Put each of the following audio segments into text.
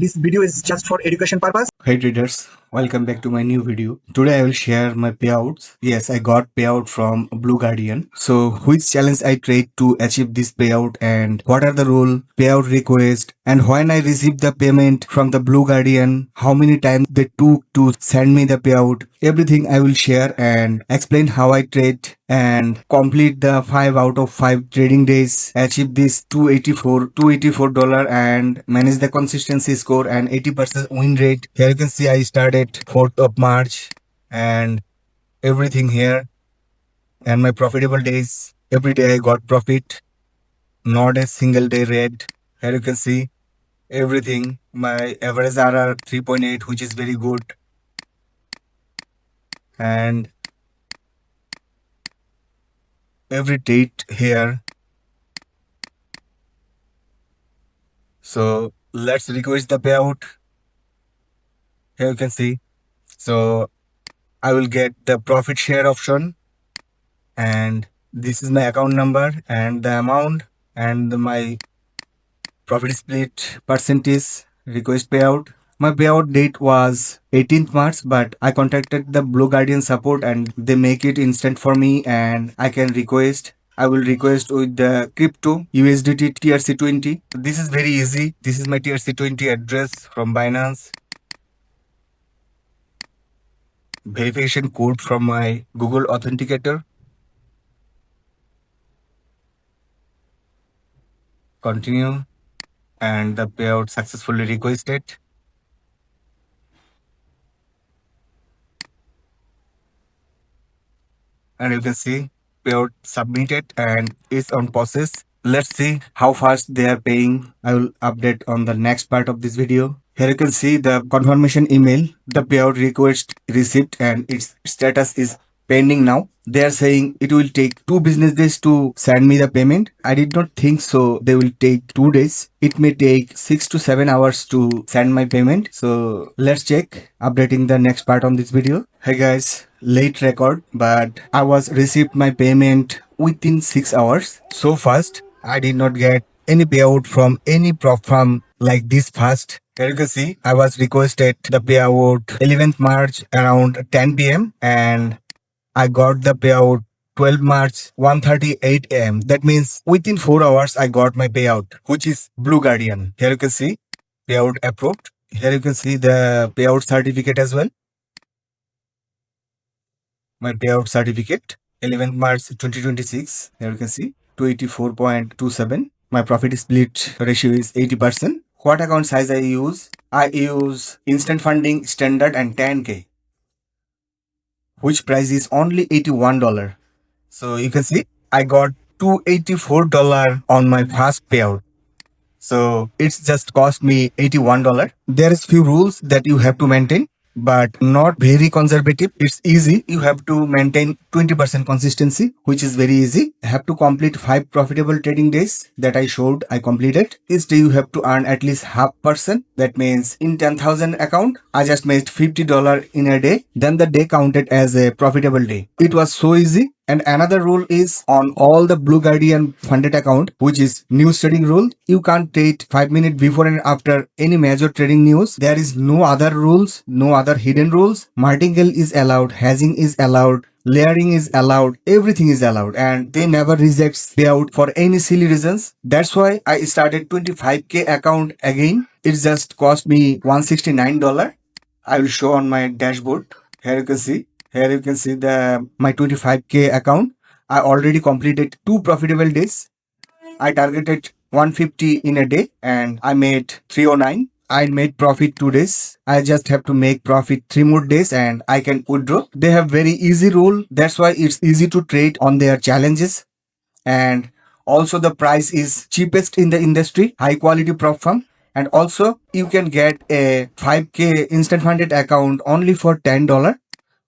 This video is just for education purpose. Hey traders, welcome back to my new video. Today I will share my payouts. Yes, I got payout from Blue Guardian. So which challenge I trade to achieve this payout and what are the rule, payout request, and when I received the payment from the Blue Guardian, how many times they took to send me the payout. Everything I will share and explain how I trade and complete the 5 out of 5 trading days, achieve this $284 and manage the consistency score and 80% win rate. Here you can see I started 4th of March and everything here and my profitable days. Every day I got profit, not a single day red. Here you can see everything. My average RR 3.8, which is very good, and every date here. So let's request the payout. Here you can see. So I will get the profit share option, and this is my account number and the amount and my profit split percentage request payout. My payout date was 18th March, but I contacted the Blue Guardian support and they make it instant for me and I can request. I will request with the crypto USDT TRC20. This is very easy. This is my TRC20 address from Binance. Verification code from my Google Authenticator. Continue, and the payout successfully requested. And you can see payout submitted and is on process. Let's see how fast they are paying. I will update on the next part of this video. Here you can see the confirmation email, the payout request received, and its status is pending now. They are saying it will take 2 business days to send me the payment. I did not think so they will take 2 days. It may take 6 to 7 hours to send my payment. So let's check, updating the next part on this video. Hey guys, late record, but I was received my payment within 6 hours. So fast, I did not get any payout from any prop firm like this fast. Here you can see I was requested the payout 11th March around 10 p.m. and I got the payout 12 March 1:38 a.m. That means within 4 hours I got my payout, which is Blue Guardian. Here you can see payout approved. Here you can see the payout certificate as well. My payout certificate 11th March 2026. Here you can see 284.27. My profit split ratio is 80%. What account size I use? I use instant funding, standard, and 10K, which price is only $81. So you can see I got $284 on my first payout. So it's just cost me $81. There is few rules that you have to maintain, but not very conservative. It's easy. You have to maintain 20% consistency, which is very easy. Have to complete 5 profitable trading days that I showed. I completed. Each day you have to earn at least 0.5%. That means in 10,000 account, I just made $50 in a day. Then the day counted as a profitable day. It was so easy. And another rule is on all the Blue Guardian funded account, which is news trading rule. You can't trade 5 minutes before and after any major trading news. There is no other rules, no other hidden rules. Martingale is allowed, hedging is allowed, layering is allowed, everything is allowed, and they never rejects payout for any silly reasons. That's why I started 25K account again. It just cost me $169. I will show on my dashboard. Here you can see. Here you can see my 25K account. I already completed 2 profitable days. I targeted 150 in a day and I made 309. I made profit 2 days. I just have to make profit 3 more days and I can withdraw. They have very easy rule. That's why it's easy to trade on their challenges. And also the price is cheapest in the industry, high quality prop firm. And also you can get a 5K instant funded account only for $10,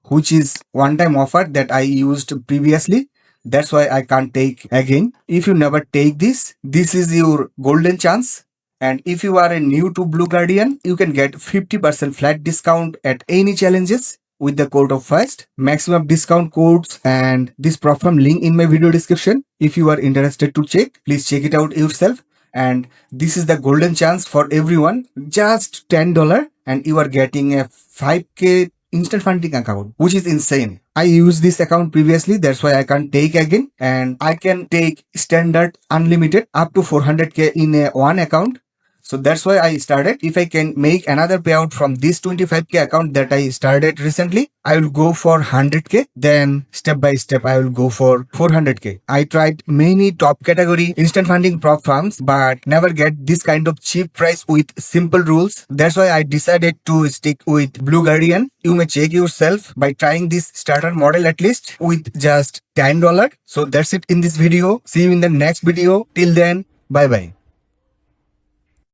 which is one time offer that I used previously. That's why I can't take again. If you never take this is your golden chance. And if you are a new to Blue Guardian, you can get 50% flat discount at any challenges with the code of FAST. Maximum discount codes and this platform link in my video description. If you are interested to check, please check it out yourself. And this is the golden chance for everyone. Just $10 and you are getting a 5K instant funding account, which is insane. I used this account previously, that's why I can't take again, and I can take standard unlimited up to 400K in a one account. So that's why I started. If I can make another payout from this 25K account that I started recently, I will go for 100K. Then step by step, I will go for 400K. I tried many top category instant funding prop firms, but never get this kind of cheap price with simple rules. That's why I decided to stick with Blue Guardian. You may check yourself by trying this starter model at least with just $10. So that's it in this video. See you in the next video. Till then, bye bye.